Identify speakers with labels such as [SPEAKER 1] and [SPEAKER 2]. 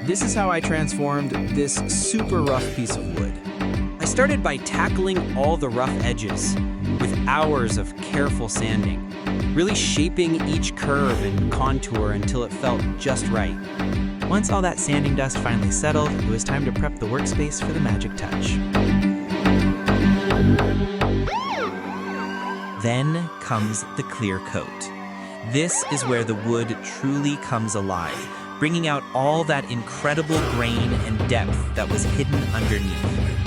[SPEAKER 1] This is how I transformed this super rough piece of wood. I started by tackling all the rough edges with hours of careful sanding, really shaping each curve and contour until it felt just right. Once all that sanding dust finally settled, it was time to prep the workspace for the magic touch. Then comes the clear coat. This is where the wood truly comes alive, bringing out all that incredible grain and depth that was hidden underneath.